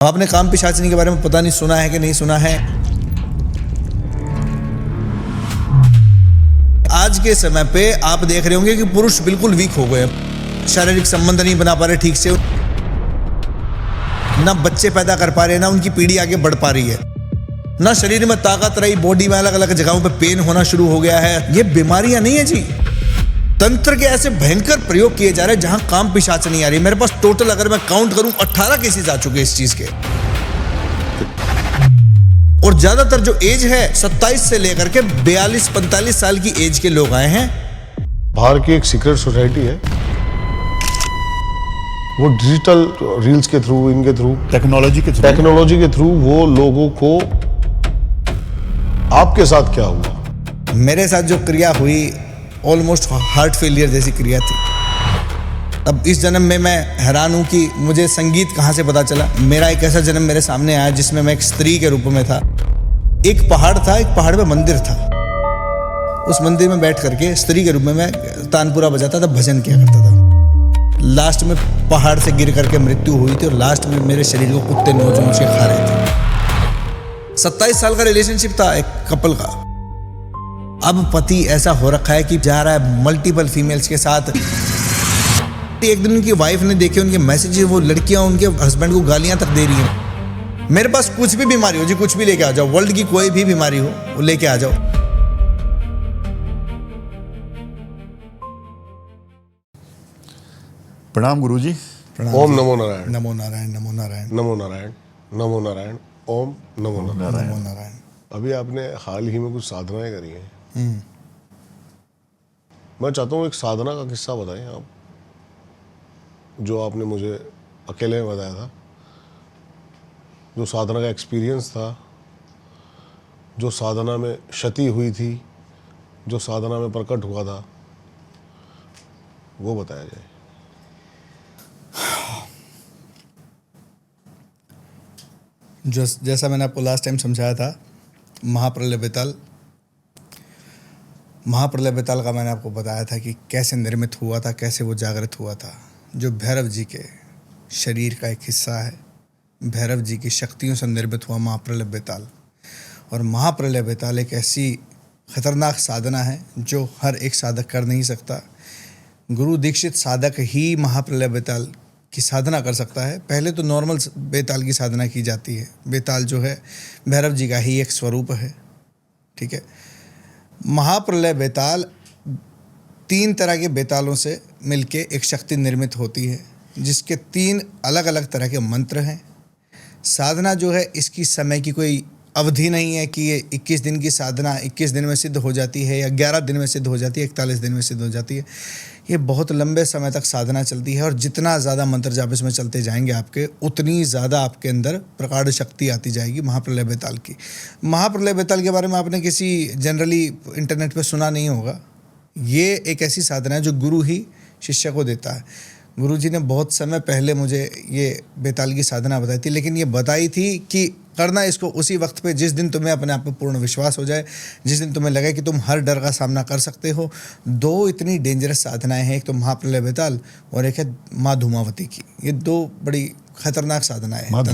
आपने काम पिशाचनी के बारे में पता नहीं सुना है कि नहीं सुना है। आज के समय पे आप देख रहे होंगे कि पुरुष बिल्कुल वीक हो गए, शारीरिक संबंध नहीं बना पा रहे ठीक से, ना बच्चे पैदा कर पा रहे, ना उनकी पीढ़ी आगे बढ़ पा रही है, ना शरीर में ताकत रही, बॉडी में अलग अलग जगहों पे पेन होना शुरू हो गया है। ये बीमारियां नहीं है जी, तंत्र के ऐसे भयंकर प्रयोग किए जा रहे हैं जहां काम पिशाचनी आ रही है। मेरे पास टोटल अगर मैं काउंट करूं 18 केसेस आ चुके हैं इस चीज के, और ज्यादातर जो एज है 27 से लेकर के 42-45 साल की एज के लोग आए हैं। बाहर की एक सीक्रेट सोसाइटी है, वो डिजिटल रील्स के थ्रू, इनके थ्रू, टेक्नोलॉजी के थ्रू वो लोगों को, आपके साथ क्या हुआ? मेरे साथ जो क्रिया हुई ऑलमोस्ट हार्ट फेलियर जैसी क्रिया थी। अब इस जन्म में मैं हैरान हूं कि मुझे संगीत कहां से पता चला। मेरा एक ऐसा जन्म मेरे सामने आया जिसमें मैं एक स्त्री के रूप में था। एक पहाड़ था, एक पहाड़ पे मंदिर था, उस मंदिर में बैठ करके स्त्री के रूप में मैं तानपुरा बजाता था, भजन किया करता था। लास्ट में पहाड़ से गिर करके मृत्यु हुई थी और लास्ट में मेरे शरीर को कुत्ते नोच नोच के खा रहे थे। 27 साल का रिलेशनशिप था एक कपल का। अब पति ऐसा हो रखा है कि जा रहा है मल्टीपल फीमेल्स के साथ। एक दिन उनकी वाइफ ने देखे उनके मैसेज, वो लड़कियां उनके हस्बैंड को गालियां तक दे रही हैं। मेरे पास कुछ भी बीमारी हो जी, कुछ भी लेके आ जाओ, वर्ल्ड की कोई भी बीमारी हो वो लेके आ जाओ। प्रणाम गुरुजी। ओम नमो नारायण। नमो नारायण, नमो नारायण, नमो नारायण, नमो नारायण, ओम नमो नारायण। नमो नारायण। अभी आपने हाल ही में कुछ साधनाएं करी हैं। मैं चाहता हूँ एक साधना का किस्सा बताएं आप, जो आपने मुझे अकेले में बताया था, जो साधना का एक्सपीरियंस था, जो साधना में क्षति हुई थी, जो साधना में प्रकट हुआ था, वो बताया जाए। जैसा मैंने आपको लास्ट टाइम समझाया था, महाप्रलय बेताल का मैंने आपको बताया था कि कैसे निर्मित हुआ था, कैसे वो जागृत हुआ था। जो भैरव जी के शरीर का एक हिस्सा है, भैरव जी की शक्तियों से निर्मित हुआ महाप्रलय बेताल। और महाप्रलय बेताल एक ऐसी खतरनाक साधना है जो हर एक साधक कर नहीं सकता। गुरु दीक्षित साधक ही महाप्रलय बेताल की साधना कर सकता है। पहले तो नॉर्मल बेताल की साधना की जाती है। बेताल जो है भैरव जी का ही एक स्वरूप है, ठीक है। महाप्रलय बेताल 3 तरह के बेतालों से मिलके एक शक्ति निर्मित होती है, जिसके 3 अलग अलग तरह के मंत्र हैं। साधना जो है इसकी समय की कोई अवधि नहीं है कि ये 21 दिन की साधना 21 दिन में सिद्ध हो जाती है, या 11 दिन में सिद्ध हो जाती है, 41 दिन में सिद्ध हो जाती है। ये बहुत लंबे समय तक साधना चलती है, और जितना ज़्यादा मंत्र जाप इसमें चलते जाएंगे आपके, उतनी ज़्यादा आपके अंदर प्रगाढ़ शक्ति आती जाएगी महाप्रलय बेताल की। महाप्रलय बेताल के बारे में आपने किसी जनरली इंटरनेट पे सुना नहीं होगा। ये एक ऐसी साधना है जो गुरु ही शिष्य को देता है। गुरु जी ने बहुत समय पहले मुझे ये बेताल की साधना बताई थी, लेकिन ये बताई थी कि करना इसको उसी वक्त पे जिस दिन तुम्हें अपने आप पे पूर्ण विश्वास हो जाए, जिस दिन तुम्हें लगे कि तुम हर डर का सामना कर सकते हो। 2 इतनी डेंजरस साधनाएं हैं, एक तो महाप्रलय बेताल और एक है माँ धूमावती की। ये 2 बड़ी खतरनाक साधनाएं हैं। माँ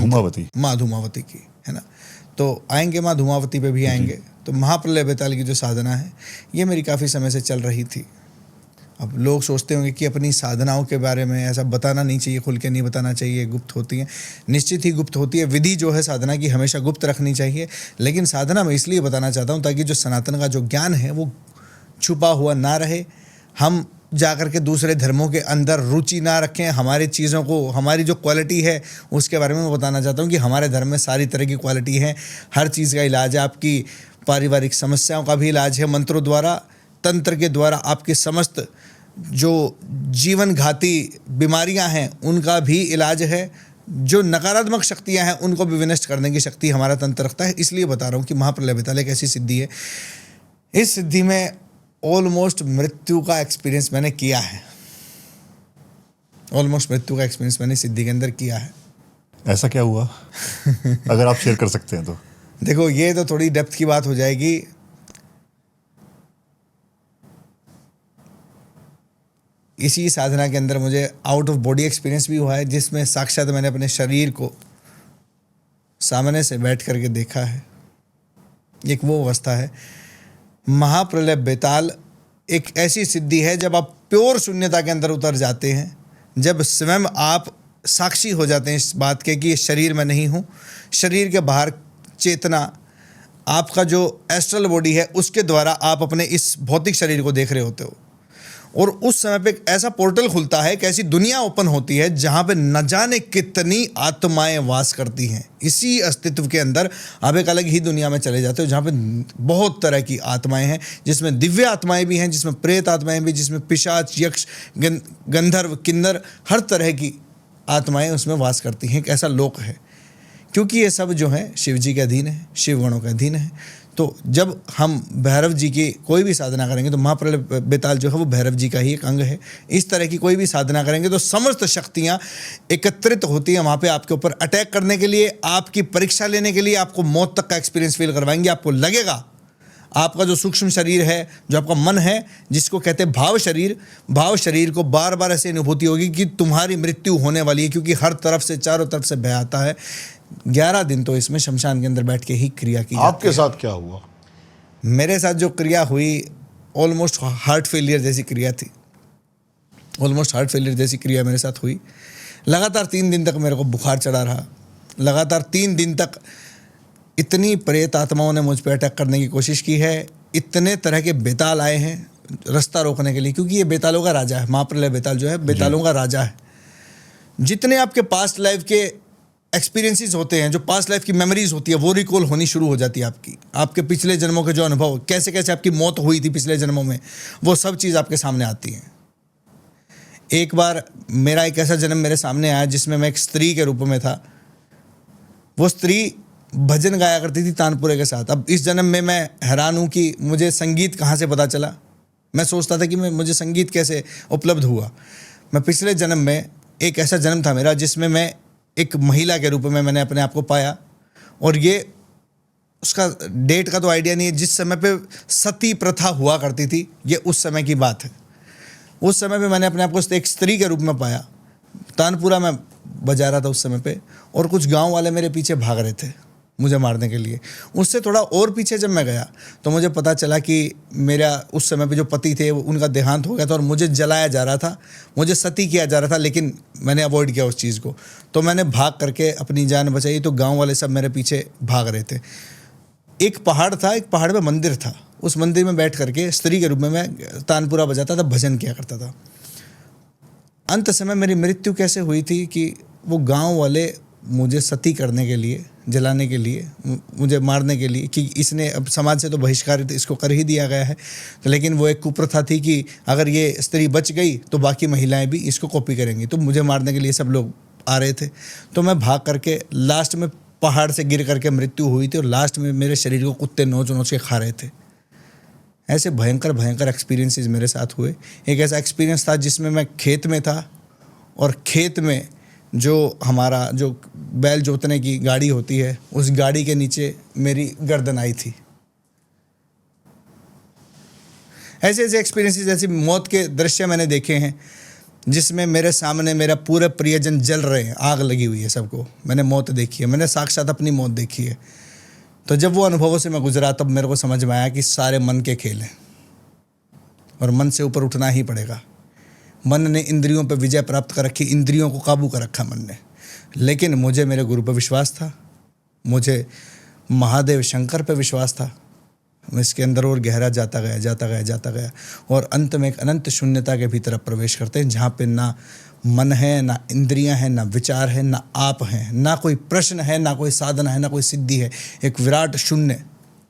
धूमावती की है ना, तो आएंगे माँ धूमावती पे भी आएंगे। तो महाप्रलय बेताल की जो साधना है ये मेरी काफ़ी समय से चल रही थी। अब लोग सोचते होंगे कि अपनी साधनाओं के बारे में ऐसा बताना नहीं चाहिए, खुल के नहीं बताना चाहिए, गुप्त होती हैं। निश्चित ही गुप्त होती है। विधि जो है साधना की हमेशा गुप्त रखनी चाहिए, लेकिन साधना मैं इसलिए बताना चाहता हूँ ताकि जो सनातन का जो ज्ञान है वो छुपा हुआ ना रहे। हम जाकर के दूसरे धर्मों के अंदर रुचि ना रखें। हमारी चीज़ों को, हमारी जो क्वालिटी है उसके बारे में मैं बताना चाहता हूँ कि हमारे धर्म में सारी तरह की क्वालिटी है। हर चीज़ का इलाज है, आपकी पारिवारिक समस्याओं का भी इलाज है मंत्रों द्वारा, तंत्र के द्वारा। आपके समस्त जो जीवन घाती बीमारियां हैं उनका भी इलाज है। जो नकारात्मक शक्तियां हैं उनको भी विनष्ट करने की शक्ति हमारा तंत्र रखता है। इसलिए बता रहा हूँ कि महाप्रलय बेताल एक ऐसी सिद्धि है, इस सिद्धि में ऑलमोस्ट मृत्यु का एक्सपीरियंस मैंने किया है। ऑलमोस्ट मृत्यु का एक्सपीरियंस मैंने सिद्धि के अंदर किया है। ऐसा क्या हुआ? अगर आप शेयर कर सकते हैं तो। देखो, ये तो थोड़ी डेप्थ की बात हो जाएगी। इसी साधना के अंदर मुझे आउट ऑफ बॉडी एक्सपीरियंस भी हुआ है, जिसमें साक्षात मैंने अपने शरीर को सामने से बैठ करके देखा है। एक वो अवस्था है, महाप्रलय बेताल एक ऐसी सिद्धि है जब आप प्योर शून्यता के अंदर उतर जाते हैं, जब स्वयं आप साक्षी हो जाते हैं इस बात के कि ये शरीर में नहीं हूँ, शरीर के बाहर चेतना, आपका जो एस्ट्रल बॉडी है उसके द्वारा आप अपने इस भौतिक शरीर को देख रहे होते हो। और उस समय पे एक ऐसा पोर्टल खुलता है, एक ऐसी दुनिया ओपन होती है जहाँ पे न जाने कितनी आत्माएं वास करती हैं। इसी अस्तित्व के अंदर आप एक अलग ही दुनिया में चले जाते हो जहाँ पे बहुत तरह की आत्माएं हैं, जिसमें दिव्य आत्माएं भी हैं, जिसमें प्रेत आत्माएं भी, जिसमें पिशाच, यक्ष, गंधर्व, किन्नर, हर तरह की आत्माएं उसमें वास करती हैं। एक ऐसा लोक है, क्योंकि ये सब जो है शिव जी के अधीन है, शिव गणों के अधीन है। तो जब हम भैरव जी की कोई भी साधना करेंगे तो महाप्रलय बेताल जो है वो भैरव जी का ही एक अंग है। इस तरह की कोई भी साधना करेंगे तो समस्त शक्तियाँ एकत्रित होती हैं वहाँ पे आपके ऊपर अटैक करने के लिए, आपकी परीक्षा लेने के लिए, आपको मौत तक का एक्सपीरियंस फील करवाएंगे। आपको लगेगा आपका जो सूक्ष्म शरीर है, जो आपका मन है, जिसको कहते हैं भाव शरीर को बार बार ऐसी अनुभूति होगी कि तुम्हारी मृत्यु होने वाली है, क्योंकि हर तरफ से, चारों तरफ से भय आता है। 11 दिन तो इसमें शमशान के अंदर बैठ के ही क्रिया की जाती है। आपके साथ क्या हुआ? मेरे साथ जो क्रिया हुई ऑलमोस्ट हार्ट फेलियर जैसी क्रिया थी। ऑलमोस्ट हार्ट फेलियर जैसी क्रिया मेरे साथ हुई। लगातार 3 दिन तक मेरे को बुखार चढ़ा रहा। लगातार 3 दिन तक इतनी प्रेत आत्माओं ने मुझ पर अटैक करने की कोशिश की है। इतने तरह के बेताल आए हैं रास्ता रोकने के लिए, क्योंकि ये बेतालों का राजा है। महाप्रलय बेताल जो है बेतालों का राजा है। जितने आपके पास्ट लाइफ के एक्सपीरियंसेस होते हैं, जो पास्ट लाइफ की मेमोरीज होती है, वो रिकॉल होनी शुरू हो जाती है आपके पिछले जन्मों के जो अनुभव, कैसे कैसे आपकी मौत हुई थी पिछले जन्मों में, वो सब चीज़ आपके सामने आती है। एक बार मेरा एक ऐसा जन्म मेरे सामने आया जिसमें मैं एक स्त्री के रूप में था। वो स्त्री भजन गाया करती थी तानपुरे के साथ। अब इस जन्म में मैं हैरान हूँ कि मुझे संगीत कहाँ से पता चला। मैं सोचता था कि मुझे संगीत कैसे उपलब्ध हुआ। मैं पिछले जन्म में, एक ऐसा जन्म था मेरा जिसमें मैं एक महिला के रूप में मैंने अपने आप को पाया। और ये उसका डेट का तो आइडिया नहीं है। जिस समय पे सती प्रथा हुआ करती थी, ये उस समय की बात है। उस समय पे मैंने अपने आप को एक स्त्री के रूप में पाया। तानपुरा में बजा रहा था उस समय पे, और कुछ गांव वाले मेरे पीछे भाग रहे थे मुझे मारने के लिए। उससे थोड़ा और पीछे जब मैं गया तो मुझे पता चला कि मेरा उस समय पे जो पति थे उनका देहांत हो गया था और मुझे जलाया जा रहा था, मुझे सती किया जा रहा था। लेकिन मैंने अवॉइड किया उस चीज़ को। तो मैंने भाग करके अपनी जान बचाई। तो गाँव वाले सब मेरे पीछे भाग रहे थे। एक पहाड़ था, एक पहाड़ में मंदिर था। उस मंदिर में बैठ करके स्त्री के रूप में मैं तानपुरा बजाता था, भजन किया करता था। अंत समय मेरी मृत्यु कैसे हुई थी कि वो गांव वाले मुझे सती करने के लिए, जलाने के लिए, मुझे मारने के लिए, कि इसने अब समाज से तो बहिष्कारित इसको कर ही दिया गया है। तो लेकिन वो एक कुप्रथा थी कि अगर ये स्त्री बच गई तो बाकी महिलाएं भी इसको कॉपी करेंगी। तो मुझे मारने के लिए सब लोग आ रहे थे। तो मैं भाग करके लास्ट में पहाड़ से गिर करके मृत्यु हुई थी और लास्ट में मेरे शरीर को कुत्ते नोच नोच के खा रहे थे। ऐसे भयंकर भयंकर एक्सपीरियंसेस मेरे साथ हुए। एक ऐसा एक्सपीरियंस था जिसमें मैं खेत में था और खेत में जो हमारा जो बैल जोतने की गाड़ी होती है, उस गाड़ी के नीचे मेरी गर्दन आई थी। ऐसे ऐसे एक्सपीरियंसेस, ऐसी मौत के दृश्य मैंने देखे हैं जिसमें मेरे सामने मेरा पूरे प्रियजन जल रहे हैं, आग लगी हुई है सबको। मैंने मौत देखी है, मैंने साक्षात अपनी मौत देखी है। तो जब वो अनुभवों से मैं गुजरा तब मेरे को समझ में आया कि सारे मन के खेल हैं और मन से ऊपर उठना ही पड़ेगा। मन ने इंद्रियों पर विजय प्राप्त कर रखी, इंद्रियों को काबू कर रखा मन ने। लेकिन मुझे मेरे गुरु पर विश्वास था, मुझे महादेव शंकर पर विश्वास था। मैं इसके अंदर और गहरा जाता गया और अंत में एक अनंत शून्यता के भीतर प्रवेश करते हैं, जहाँ पे ना मन है, ना इंद्रियां हैं, ना विचार है, ना आप हैं, ना कोई प्रश्न है, ना कोई साधना है, ना कोई सिद्धि है। एक विराट शून्य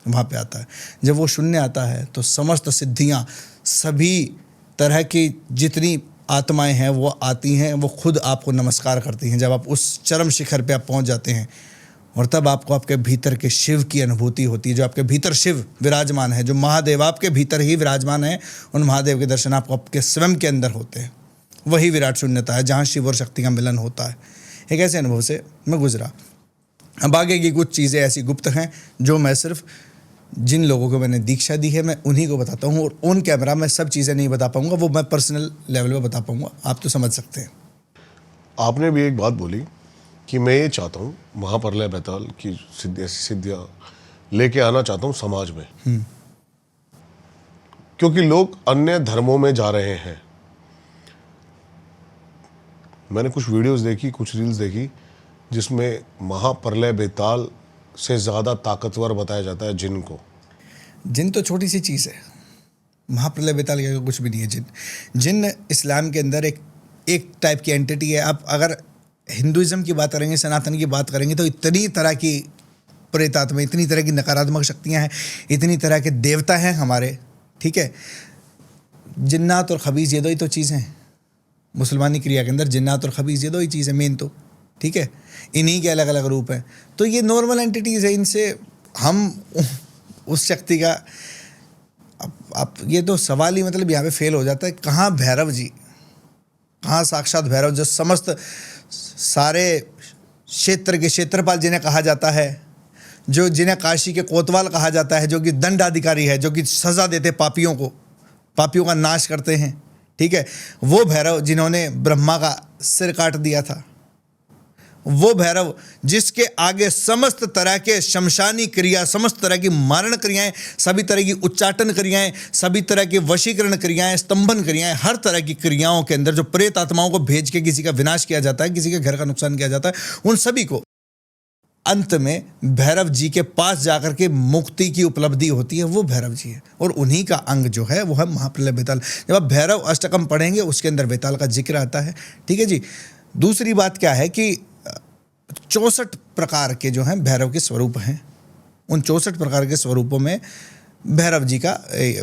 वहाँ पे आता है। जब वो शून्य आता है तो समस्त सिद्धियाँ, सभी तरह की जितनी आत्माएं हैं वो आती हैं, वो खुद आपको नमस्कार करती हैं। जब आप उस चरम शिखर पे आप पहुंच जाते हैं और तब आपको आपके भीतर के शिव की अनुभूति होती है। जो आपके भीतर शिव विराजमान है, जो महादेव आपके भीतर ही विराजमान है, उन महादेव के दर्शन आपको आपके स्वयं के अंदर होते हैं। वही विराट शून्यता है जहाँ शिव और शक्ति का मिलन होता है। एक ऐसे अनुभव से मैं गुजरा। अब आगे की कुछ चीज़ें ऐसी गुप्त हैं जो मैं सिर्फ जिन लोगों को मैंने दीक्षा दी है मैं उन्हीं को बताता हूँ, और ऑन कैमरा मैं सब चीज़ें नहीं बता पाऊँगा, वो मैं पर्सनल लेवल पे बता पाऊँगा। आप तो समझ सकते हैं। आपने भी एक बात बोली कि मैं ये चाहता हूँ महाप्रलय बेताल की ऐसी सिद्धियाँ लेके आना चाहता हूँ समाज में, क्योंकि लोग अन्य धर्मों में जा रहे हैं। मैंने कुछ वीडियोस देखी, कुछ रील्स देखी, जिसमें महाप्रलय बेताल से ज़्यादा ताकतवर बताया जाता है जिन को। जिन तो छोटी सी चीज़ है, महाप्रलय बेताल का कुछ भी नहीं है। जिन इस्लाम के अंदर एक टाइप की एंटिटी है। आप अगर हिंदुइज्म की बात करेंगे, सनातन की बात करेंगे, तो इतनी तरह की प्रेतात्मा, इतनी तरह की नकारात्मक शक्तियाँ हैं, इतनी तरह के देवता हैं हमारे, ठीक है। जिन्नात और खबीस ये दो ही तो चीज़ें हैं मुसलमानी क्रिया के अंदर। जिन्नात और खबीस ये दो ही चीज़ है मेन तो, ठीक है। इन्हीं के अलग अलग रूप हैं। तो ये नॉर्मल एंटिटीज़ है, इनसे हम उस शक्ति का अब ये तो सवाल ही मतलब यहाँ पे फेल हो जाता है। कहाँ भैरव जी, कहाँ साक्षात भैरव जो समस्त सारे क्षेत्र के क्षेत्रपाल जिन्हें कहा जाता है, जो जिन्हें काशी के कोतवाल कहा जाता है, जो कि दंडाधिकारी है, जो कि सज़ा देते पापियों को, पापियों का नाश करते हैं, ठीक है। वो भैरव जिन्होंने ब्रह्मा का सिर काट दिया था, वो भैरव जिसके आगे समस्त तरह के शमशानी क्रिया, समस्त तरह की मारण क्रियाएं, सभी तरह की उच्चाटन क्रियाएं, सभी तरह की वशीकरण क्रियाएं, स्तंभन क्रियाएं, हर तरह की क्रियाओं के अंदर जो प्रेत आत्माओं को भेज के किसी का विनाश किया जाता है, किसी के घर का नुकसान किया जाता है, उन सभी को अंत में भैरव जी के पास जाकर के मुक्ति की उपलब्धि होती है। वो भैरव जी है, और उन्हीं का अंग जो है वो है महाप्रलय बेताल। जब आप भैरव अष्टकम पढ़ेंगे उसके अंदर बेताल का जिक्र आता है, ठीक है जी। दूसरी बात क्या है कि 64 प्रकार के जो हैं भैरव के स्वरूप हैं। उन 64 प्रकार के स्वरूपों में भैरव जी का,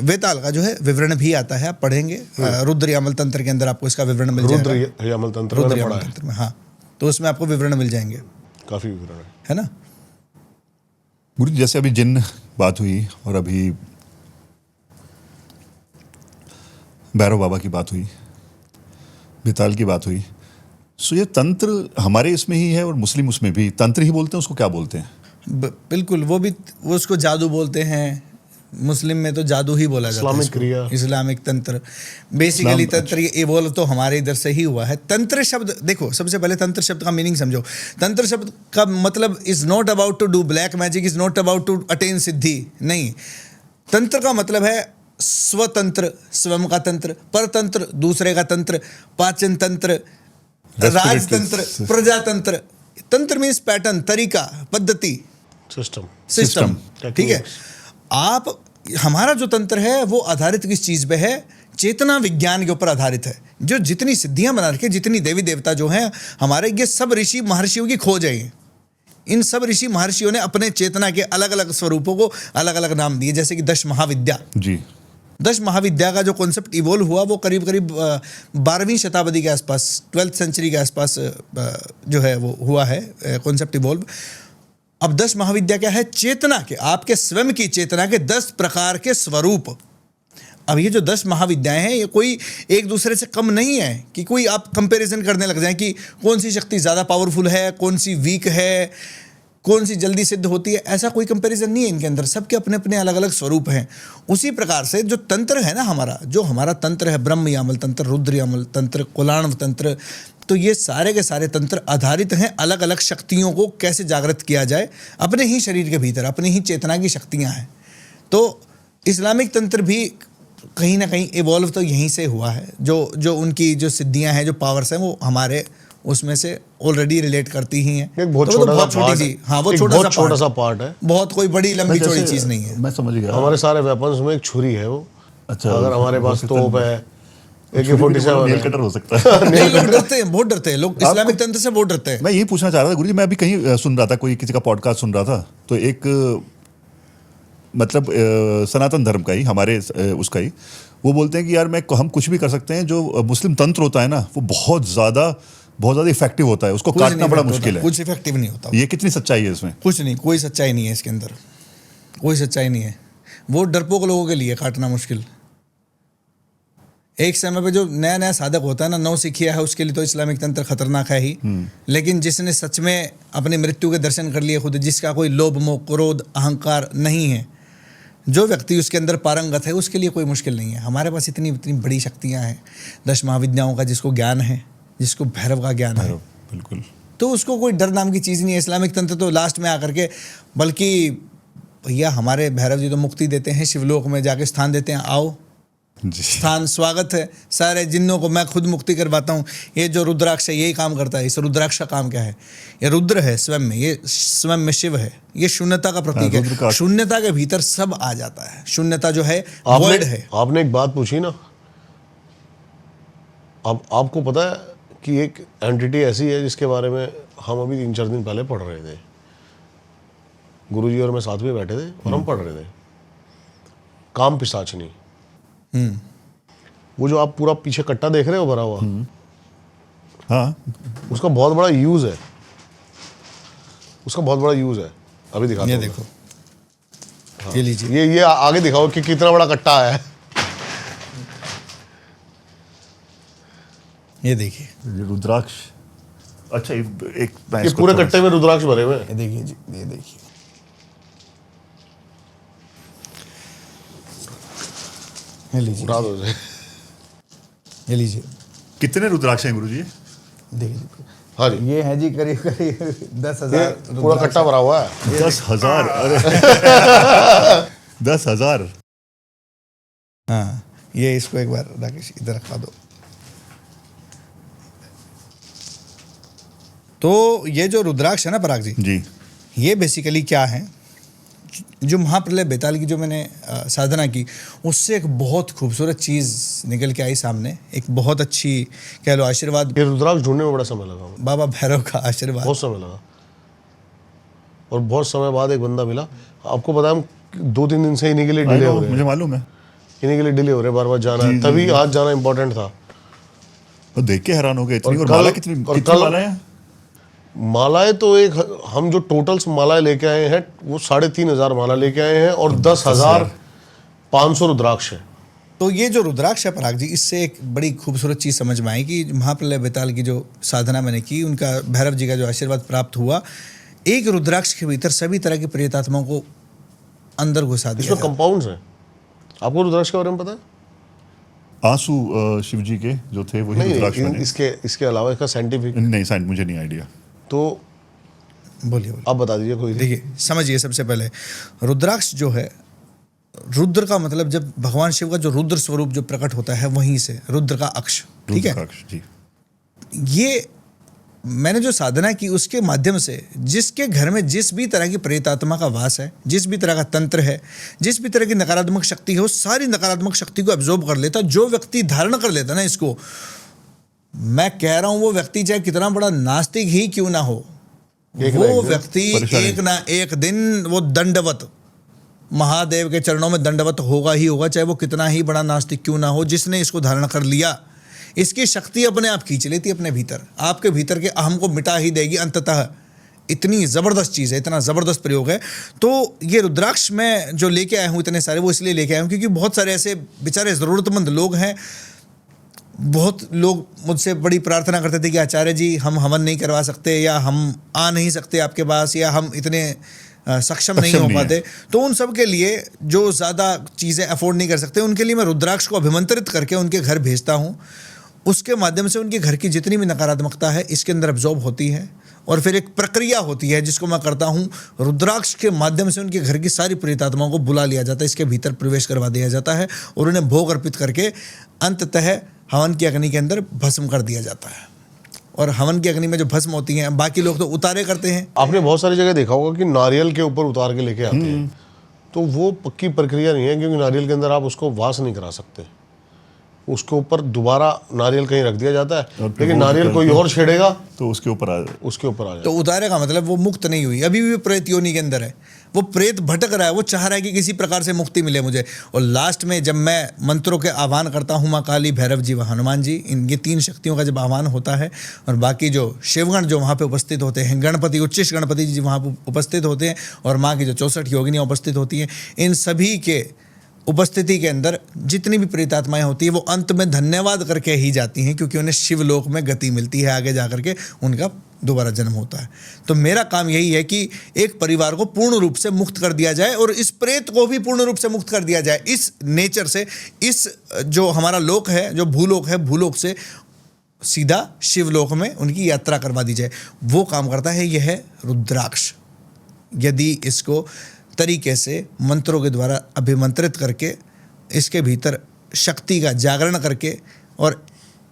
बेताल का जो है विवरण भी आता है। आप पढ़ेंगे रुद्र यामल तंत्र के अंदर आपको इसका विवरण मिल जाएगा। रुद्र यामल तंत्र में, हाँ, तो उसमें आपको विवरण मिल जाएंगे, काफी विवरण है ना। गुरु जी, जैसे अभी जिन बात हुई और अभी भैरव बाबा की बात हुई, बेताल की बात हुई, सो ये तंत्र हमारे इसमें ही है और मुस्लिम उसमें भी तंत्र ही बोलते हैं। उसको क्या बोलते हैं? बिल्कुल, वो उसको जादू बोलते हैं। मुस्लिम में तो जादू ही बोला जाता है। इस्लामिक क्रिया, इस्लामिक तंत्र, बेसिकली तंत्र ये इवॉल्व तो हमारे इधर से ही हुआ है। तंत्र शब्द देखो, सबसे पहले तंत्र शब्द का मीनिंग समझो। तंत्र शब्द का मतलब is not about to do black magic, is not about to attain सिद्धि, नहीं। तंत्र का मतलब है स्वतंत्र, स्वयं का तंत्र, परतंत्र, दूसरे का तंत्र, पाचन तंत्र, राजतंत्र, प्रजातंत्र। तंत्र मीन्स पैटर्न, तरीका, पद्धति, सिस्टम, ठीक है। आप हमारा जो तंत्र है वो आधारित किस चीज पे है? चेतना विज्ञान के ऊपर आधारित है। जो जितनी सिद्धियां बना रखी, जितनी देवी देवता जो हैं हमारे, ये सब ऋषि महर्षियों की खोज है। इन सब ऋषि महर्षियों ने अपने चेतना के अलग अलग स्वरूपों को अलग अलग नाम दिए। जैसे कि 10 महाविद्या जी, 10 महाविद्या का जो कॉन्सेप्ट इवॉल्व हुआ वो करीब करीब 12वीं शताब्दी के आसपास, 12th सेंचुरी के आसपास जो है वो हुआ है कॉन्सेप्ट इवॉल्व। अब 10 महाविद्या क्या है? चेतना के, आपके स्वयं की चेतना के 10 प्रकार के स्वरूप। अब ये जो 10 महाविद्याएं हैं ये कोई एक दूसरे से कम नहीं है कि कोई आप कंपैरिजन करने लग जाएं कि कौन सी शक्ति ज़्यादा पावरफुल है, कौन सी वीक है, कौन सी जल्दी सिद्ध होती है। ऐसा कोई कंपैरिजन नहीं है इनके अंदर। सबके अपने अपने अलग अलग स्वरूप हैं। उसी प्रकार से जो तंत्र है ना हमारा, जो हमारा तंत्र है, ब्रह्म यामल तंत्र, रुद्र यामल तंत्र, कुलाणव तंत्र, तो ये सारे के सारे तंत्र आधारित हैं अलग अलग शक्तियों को कैसे जागृत किया जाए अपने ही शरीर के भीतर, अपनी ही चेतना की शक्तियाँ हैं। तो इस्लामिक तंत्र भी कहीं ना कहीं इवॉल्व तो यहीं से हुआ है। जो उनकी जो सिद्धियाँ हैं, जो पावर्स हैं, वो हमारे उसमें से ऑलरेडी रिलेट करती ही हैं। एक बहुत छोटा सा पार्ट है। हाँ, वो छोटा सा पार्ट है, बहुत कोई बड़ी लंबी चौड़ी चीज़ नहीं है। मैं समझ गया। हमारे सारे वेपन्स में एक छुरी है वो। अच्छा, अगर हमारे पास तोप है, AK-47 नेल कटर हो सकता है। नहीं, लोग डरते हैं, बहुत डरते हैं लोग, इस्लामिक तंत्र से बहुत डरते हैं। मैं यही पूछना चाह रहा था गुरु जी, मैं अभी कहीं सुन रहा था, कोई किसी का पॉडकास्ट सुन रहा था, तो एक मतलब सनातन धर्म का ही, हमारे उसका ही, वो बोलते हैं कि यार हम कुछ भी कर सकते हैं। जो मुस्लिम तंत्र होता है ना, वो बहुत ज़्यादा इफेक्टिव होता है, उसको काटना बड़ा मुश्किल है। कुछ इफेक्टिव नहीं होता। ये कितनी सच्चाई है इसमें? कुछ नहीं, कोई सच्चाई नहीं है इसके अंदर, कोई सच्चाई नहीं है। वो डरपोक लोगों के लिए काटना मुश्किल। एक समय पे जो नया नया साधक होता है ना, नौसिखिया है, उसके लिए तो इस्लामिक तंत्र खतरनाक है ही। लेकिन जिसने सच में अपनी मृत्यु के दर्शन कर लिए खुद, जिसका कोई लोभ मोह क्रोध अहंकार नहीं है, जो व्यक्ति उसके अंदर पारंगत है, उसके लिए कोई मुश्किल नहीं है। हमारे पास इतनी बड़ी शक्तियाँ हैं, 10 महाविद्याओं का जिसको ज्ञान है, जिसको भैरव का ज्ञान है, बिल्कुल, तो उसको कोई डर नाम की चीज़ नहीं है। इस्लामिक तंत्र तो लास्ट में आकर के, बल्कि भैया हमारे भैरव जी तो मुक्ति देते हैं, शिवलोक में जाके स्थान देते हैं, आओ जी स्थान स्वागत है, सारे जिन्नों को मैं खुद मुक्ति करवाता हूँ। ये जो रुद्राक्ष है यही काम करता है। इस रुद्राक्ष का काम क्या है? ये रुद्र है स्वयं में, ये स्वयं में शिव है, ये शून्यता का प्रतीक रुद्र है। का- शून्यता के भीतर सब आ जाता है। शून्यता जो है वॉइड है। आपने एक बात पूछी ना, अब आपको पता है कि एक एंटिटी ऐसी है जिसके बारे में हम अभी 3-4 दिन पहले पढ़ रहे थे। गुरुजी और मैं साथ में बैठे थे और हम पढ़ रहे थे, काम पिशाचनी। वो जो आप पूरा पीछे कट्टा देख रहे हो भरा हुआ, हाँ उसका बहुत बड़ा यूज है, उसका बहुत बड़ा यूज है। अभी दिखाता ये हूँ। देखो, ये लीजिए, ये आगे दिखाओ कि कितना बड़ा कट्टा है। ये देखिए, ये रुद्राक्ष। अच्छा एक मैं ये इसको पूरे थोड़ा कट्टे में रुद्राक्ष भरे हुए हैं। ये देखिए जी, ये देखिए, ये लीजिए, उठा दो इसे। ये लीजिए, कितने रुद्राक्ष हैं गुरुजी? देखिए जी। हाँ जी, ये है जी करीब करीब 10,000 ये पूरा कट्टा भरा हुआ है। 10,000। अरे 10,000। हाँ, ये इसको एक बार राकेश इधर रखा दो। तो ये जो रुद्राक्ष है ना पराग जी, जी ये बेसिकली क्या है? जो महाप्रलय बेताल की जो मैंने साधना की, उससे एक बहुत खूबसूरत चीज़ निकल के आई सामने। एक बहुत अच्छी कह लो आशीर्वाद, ये रुद्राक्ष ढूंढने में बड़ा समय लगा मुझे, बाबा भैरव का आशीर्वाद। बहुत समय लगा। और बहुत समय बाद एक बंदा मिला। आपको पता है, हम 2-3 दिन से इन्हीं के लिए डिले हो रहे हैं। मुझे मालूम है। इन्हीं के लिए डिले हो रहे हैं, बार बार जाना है। तभी आज जाना इंपॉर्टेंट था। और देख के हैरान हो गए इतनी। और और कल- माला कितनी और कितनी कल- माला है? मालाएं तो एक, हम जो टोटल्स मालाएं लेके आए हैं वो 3,500 माला लेके आए हैं और 10,500 रुद्राक्ष है। तो ये जो रुद्राक्ष है पराग जी, इससे एक बड़ी खूबसूरत चीज़ समझ में आई कि महाप्रलय बेताल की जो साधना मैंने की, उनका भैरव जी का जो आशीर्वाद प्राप्त हुआ, एक रुद्राक्ष के भीतर सभी तरह की प्रेतात्माओं को अंदर घुसा दिया इसमें जाता है। कंपाउंड्स हैं। आपको रुद्राक्ष के बारे में पता है? आंसू शिव जी के जो थे वही नहीं, रुद्राक्ष नहीं, बने। इसके अलावा इसका साइंटिफिक, नहीं साइंस मुझे नहीं आइडिया। तो बोलिए बोलिए। आप बता दीजिए कोई। देखिए समझिए, सबसे पहले रुद्राक्ष जो है, रुद्र का मतलब जब भगवान शिव का जो रुद्र स्वरूप जो प्रकट होता है, वहीं से रुद्र का अक्ष, ठीक है। रुद्राक्ष जी। ये मैंने जो साधना की उसके माध्यम से जिसके घर में जिस भी तरह की प्रेतात्मा का वास है, जिस भी तरह का तंत्र है, जिस भी तरह की नकारात्मक शक्ति है, वो सारी नकारात्मक शक्ति को एब्जॉर्ब कर लेता। जो व्यक्ति धारण कर लेता ना इसको, मैं कह रहा हूं वो व्यक्ति चाहे कितना बड़ा नास्तिक ही क्यों ना हो, एक ना वो एक दिन व्यक्ति परेशानी। एक ना एक दिन वो दंडवत महादेव के चरणों में दंडवत होगा ही होगा, चाहे वो कितना ही बड़ा नास्तिक क्यों ना हो। जिसने इसको धारण कर लिया, इसकी शक्ति अपने आप खींच लेती है अपने भीतर, आपके भीतर के अहम को मिटा ही देगी अंततः। इतनी ज़बरदस्त चीज़ है, इतना ज़बरदस्त प्रयोग है। तो ये रुद्राक्ष मैं जो लेके आया हूँ इतने सारे, वो इसलिए लेके आया हूँ क्योंकि बहुत सारे ऐसे बेचारे ज़रूरतमंद लोग हैं। बहुत लोग मुझसे बड़ी प्रार्थना करते थे कि आचार्य जी हम हवन नहीं करवा सकते, या हम आ नहीं सकते आपके पास, या हम इतने सक्षम नहीं हो नहीं पाते। तो उन सब के लिए जो ज़्यादा चीज़ें अफोर्ड नहीं कर सकते, उनके लिए मैं रुद्राक्ष को अभिमंत्रित करके उनके घर भेजता हूँ। उसके माध्यम से उनके घर की जितनी भी नकारात्मकता है इसके अंदर अब्जॉर्ब होती है, और फिर एक प्रक्रिया होती है जिसको मैं करता हूँ। रुद्राक्ष के माध्यम से उनके घर की सारी प्रेतात्माओं को बुला लिया जाता है, इसके भीतर प्रवेश करवा दिया जाता है, और उन्हें भोग अर्पित करके अंततः हवन की अग्नि के अंदर भस्म कर दिया जाता है। और हवन की अग्नि में जो भस्म होती हैं, बाकी लोग तो उतारे करते हैं। आपने बहुत सारी जगह देखा होगा कि नारियल के ऊपर उतार के लेके आते हैं, तो वो पक्की प्रक्रिया नहीं है, क्योंकि नारियल के अंदर आप उसको वास नहीं करा सकते। उसके ऊपर दोबारा नारियल कहीं रख दिया जाता है, और फिर लेकिन वो नारियल कोई और छेड़ेगा तो उसके ऊपर आ उसके ऊपर आ तो जाए। उतारे का मतलब वो मुक्त नहीं हुई, अभी भी प्रेत योनि के अंदर है। वो प्रेत भटक रहा है, वो चाह रहा है कि किसी प्रकार से मुक्ति मिले मुझे। और लास्ट में जब मैं मंत्रों के आह्वान करता हूँ, माँ काली, भैरव जी व हनुमान जी, इनकी 3 शक्तियों का जब आह्वान होता है, और बाकी जो शिवगण जो वहाँ पे उपस्थित होते हैं, गणपति, उच्चिष्ट गणपति जी वहाँ पे उपस्थित होते हैं, और माँ की जो 64 योगिनियाँ उपस्थित होती हैं, इन सभी के उपस्थिति के अंदर जितनी भी प्रेतात्माएं होती है वो अंत में धन्यवाद करके ही जाती हैं, क्योंकि उन्हें शिवलोक में गति मिलती है, आगे जा करके उनका दोबारा जन्म होता है। तो मेरा काम यही है कि एक परिवार को पूर्ण रूप से मुक्त कर दिया जाए, और इस प्रेत को भी पूर्ण रूप से मुक्त कर दिया जाए इस नेचर से। इस जो हमारा लोक है, जो भूलोक है, भूलोक से सीधा शिवलोक में उनकी यात्रा करवा दी जाए। वो काम करता है यह है रुद्राक्ष। यदि इसको तरीके से मंत्रों के द्वारा अभिमंत्रित करके इसके भीतर शक्ति का जागरण करके और